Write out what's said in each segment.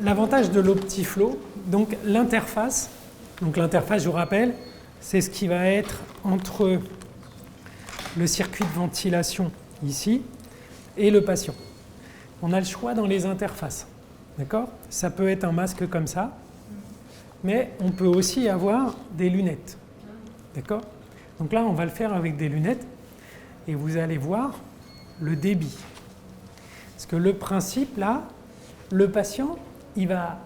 l'avantage de l'OptiFlow, donc l'interface, je vous rappelle, c'est ce qui va être entre le circuit de ventilation ici et le patient. On a le choix dans les interfaces, d'accord? Ça peut être un masque comme ça, mais on peut aussi avoir des lunettes, d'accord? Donc là, on va le faire avec des lunettes et vous allez voir le débit. Parce que le principe, là, le patient, il va,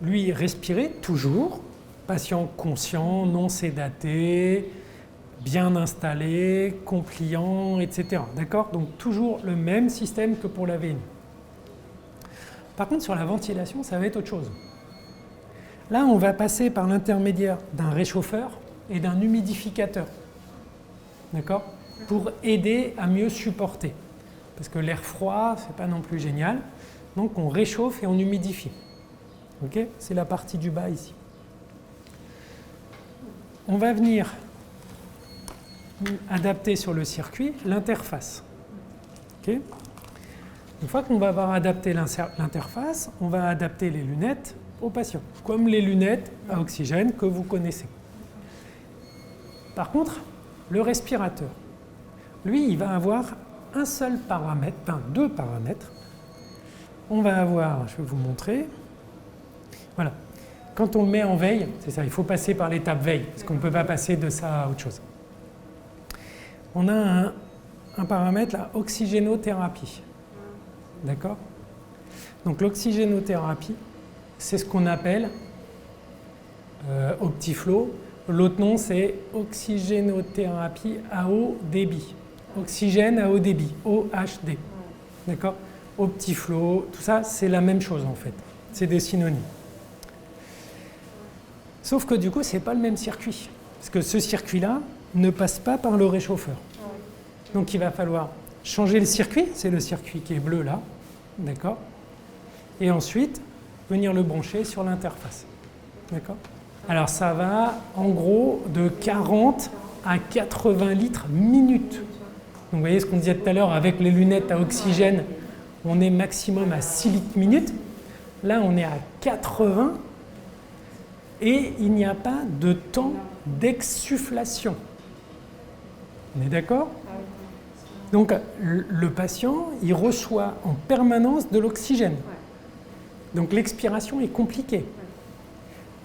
lui, respirer toujours, patient conscient, non sédaté, bien installé, compliant, etc. D'accord? Donc toujours le même système que pour la VNI. Par contre, sur la ventilation, ça va être autre chose. Là, on va passer par l'intermédiaire d'un réchauffeur et d'un humidificateur. D'accord? Pour aider à mieux supporter. Parce que l'air froid, c'est pas non plus génial. Donc on réchauffe et on humidifie. Ok? C'est la partie du bas ici. On va venir adapter sur le circuit l'interface. Okay. Une fois qu'on va avoir adapté l'interface, on va adapter les lunettes au patient, comme les lunettes à oxygène que vous connaissez. Par contre, le respirateur, lui, il va avoir un seul paramètre, enfin deux paramètres. On va avoir, je vais vous montrer, voilà. Quand on le met en veille, c'est ça, il faut passer par l'étape veille, parce qu'on ne peut pas passer de ça à autre chose. On a un paramètre, la oxygénothérapie. D'accord? Donc l'oxygénothérapie, c'est ce qu'on appelle OptiFlow. L'autre nom, c'est oxygénothérapie à haut débit. Oxygène à haut débit, OHD. D'accord? OptiFlow, tout ça, c'est la même chose en fait. C'est des synonymes. Sauf que du coup, ce n'est pas le même circuit. Parce que ce circuit-là ne passe pas par le réchauffeur. Donc il va falloir changer le circuit, c'est le circuit qui est bleu là, d'accord? Et ensuite, venir le brancher sur l'interface. D'accord? Alors ça va en gros de 40 à 80 litres minute. Donc vous voyez ce qu'on disait tout à l'heure, avec les lunettes à oxygène, on est maximum à 6 litres minute. Là, on est à 80 et il n'y a pas de temps d'exsufflation. On est d'accord? Donc le patient, il reçoit en permanence de l'oxygène. Donc l'expiration est compliquée.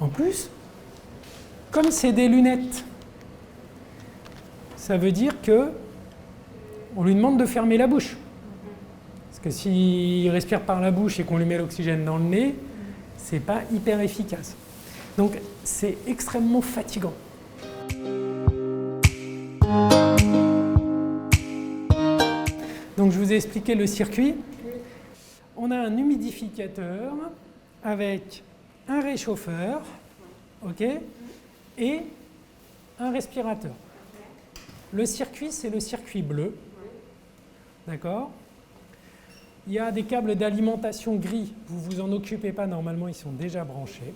En plus, comme c'est des lunettes, ça veut dire que on lui demande de fermer la bouche. Parce que s'il respire par la bouche et qu'on lui met l'oxygène dans le nez, c'est pas hyper efficace. Donc c'est extrêmement fatigant. Donc je vous ai expliqué le circuit. On a un humidificateur avec un réchauffeur, ok, et un respirateur. Le circuit, c'est le circuit bleu, d'accord? Il y a des câbles d'alimentation gris, vous ne vous en occupez pas, normalement ils sont déjà branchés.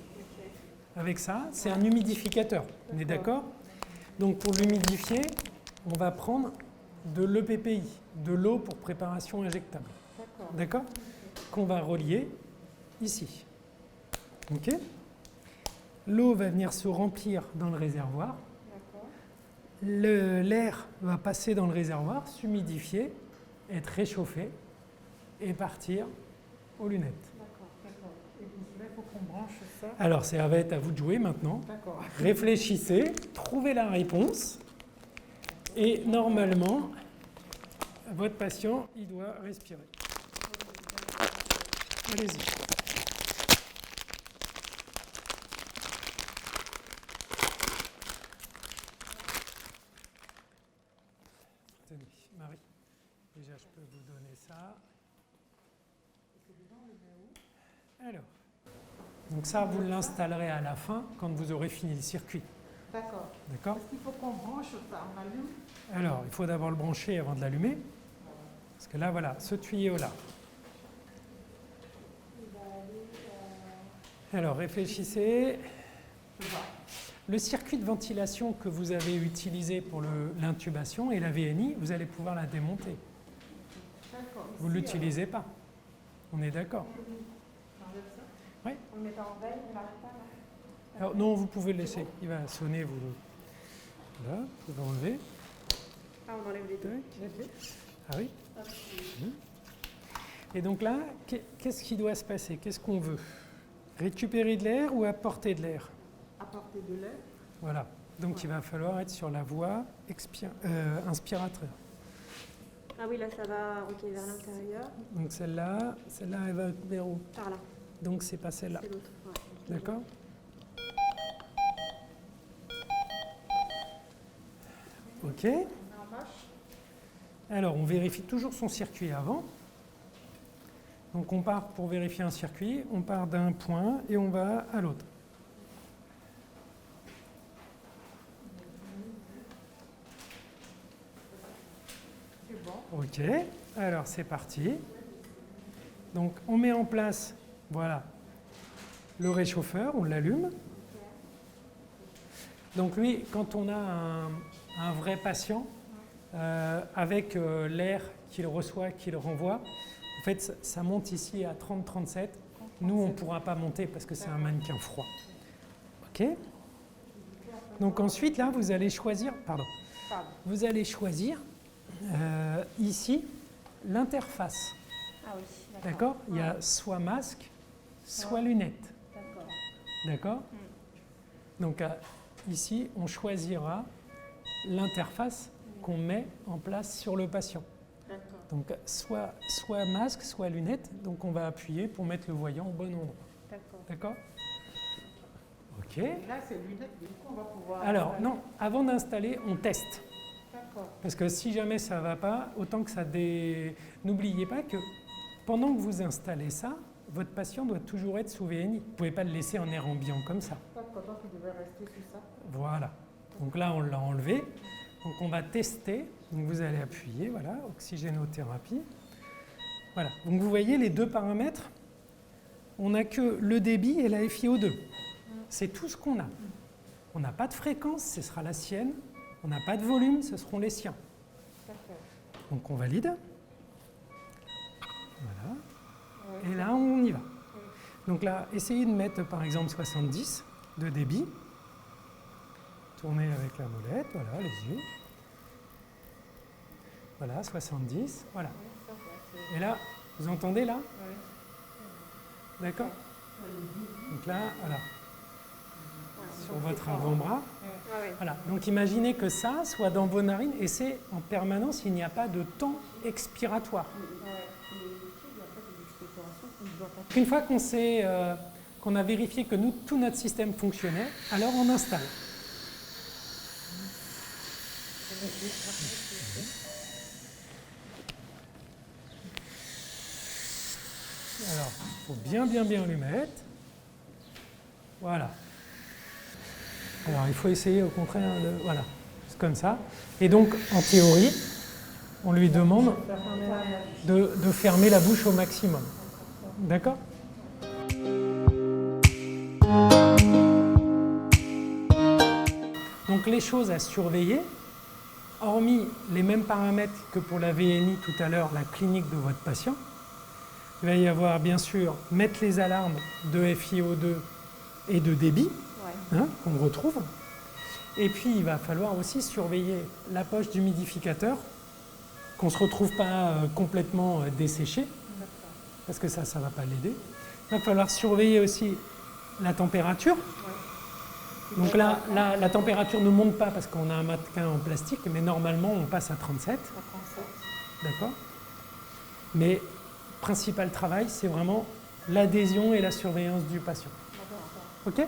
Avec ça, c'est un humidificateur, on est d'accord? Donc pour l'humidifier, on va prendre de l'EPPI, de l'eau pour préparation injectable. D'accord? Qu'on va relier ici. Ok? L'eau va venir se remplir dans le réservoir. L'air va passer dans le réservoir, s'humidifier, être réchauffé et partir aux lunettes. D'accord. Et là, il faut qu'on branche ça. Alors, ça va être à vous de jouer maintenant. D'accord. Réfléchissez, trouvez la réponse. Et normalement, votre patient, il doit respirer. Allez-y. Tenez, Marie, déjà je peux vous donner ça. Alors, donc ça, vous l'installerez à la fin, quand vous aurez fini le circuit. D'accord. D'accord? Est-ce qu'il faut qu'on branche ça, on allume? Alors, il faut d'abord le brancher avant de l'allumer. Parce que là, voilà, ce tuyau-là. Alors, réfléchissez. Le circuit de ventilation que vous avez utilisé pour l'intubation et la VNI, vous allez pouvoir la démonter. Vous ne l'utilisez pas. On est d'accord? Ouais. On le met pas en veille, on l'arrête pas là. Alors, non, vous pouvez le laisser. Il va sonner, vous. Voilà, vous pouvez enlever. Ah, on enlève les deux. Tac. Ah oui. Hop. Et donc là, qu'est-ce qui doit se passer? Qu'est-ce qu'on veut? Récupérer de l'air ou apporter de l'air? Apporter de l'air. Voilà. Donc il va falloir être sur la voie inspirateur. Ah oui, là ça va vers l'intérieur. Donc celle-là, elle va vers où? Par là. Donc c'est pas celle-là. C'est l'autre. Ouais. D'accord? Ok. En marche. Alors on vérifie toujours son circuit avant. Donc on part pour vérifier un circuit, on part d'un point et on va à l'autre. C'est bon. Ok, alors c'est parti. Donc on met en place, voilà, le réchauffeur, on l'allume. Donc lui, quand on a un vrai patient, avec l'air qu'il reçoit, qu'il renvoie, en fait ça monte ici à 30-37. Nous, on ne pourra pas monter parce que c'est un mannequin froid. Ok. Donc ensuite, là, vous allez choisir, vous allez choisir ici l'interface. Ah oui, D'accord? Il y a soit masque, soit lunettes. D'accord. D'accord? Donc ici, on choisira l'interface qu'on met en place sur le patient. D'accord. Donc soit masque, soit lunettes. Donc on va appuyer pour mettre le voyant au bon endroit. D'accord. D'accord? Ok. Là, c'est lunettes. Du coup, on va pouvoir. Alors non, avant d'installer, on teste. D'accord. Parce que si jamais ça ne va pas, autant que ça N'oubliez pas que pendant que vous installez ça, votre patient doit toujours être sous VNI. Vous ne pouvez pas le laisser en air ambiant comme ça. D'accord, donc il devait rester sur ça. Voilà. Donc là, on l'a enlevé. Donc on va tester. Donc vous allez appuyer, voilà, oxygénothérapie. Voilà. Donc vous voyez les deux paramètres. On n'a que le débit et la FiO2. C'est tout ce qu'on a. On n'a pas de fréquence, ce sera la sienne. On n'a pas de volume, ce seront les siens. D'accord. Donc on valide. Voilà. Ouais. Et là, on y va. Donc là, essayez de mettre par exemple 70 de débit. Tournez avec la molette, voilà, les yeux. Voilà, 70, voilà. Ça va, c'est- Et là, vous entendez là? ouais. D'accord? Donc là, voilà, sur Donc, votre c'est pas- avant-bras. Ah oui. Voilà. Donc imaginez que ça soit dans vos narines et c'est en permanence, il n'y a pas de temps expiratoire. Ouais. Et ici, il y a pas de l'expectoration qu'on doit pas. Une fois qu'on a vérifié que tout notre système fonctionnait, alors on installe. Alors, il faut bien lui mettre. Voilà. Alors, il faut essayer au contraire de... Voilà, c'est comme ça. Et donc, en théorie, on lui demande de fermer la bouche au maximum. D'accord? Donc, les choses à surveiller, hormis les mêmes paramètres que pour la VNI tout à l'heure, la clinique de votre patient, il va y avoir bien sûr mettre les alarmes de FiO2 et de débit, Ouais. qu'on retrouve. Et puis il va falloir aussi surveiller la poche d'humidificateur, qu'on ne se retrouve pas complètement desséché, parce que ça ne va pas l'aider. Il va falloir surveiller aussi la température. Donc là, la température ne monte pas parce qu'on a un mannequin en plastique, mais normalement on passe à 37. D'accord? Mais principal travail, c'est vraiment l'adhésion et la surveillance du patient. Ok?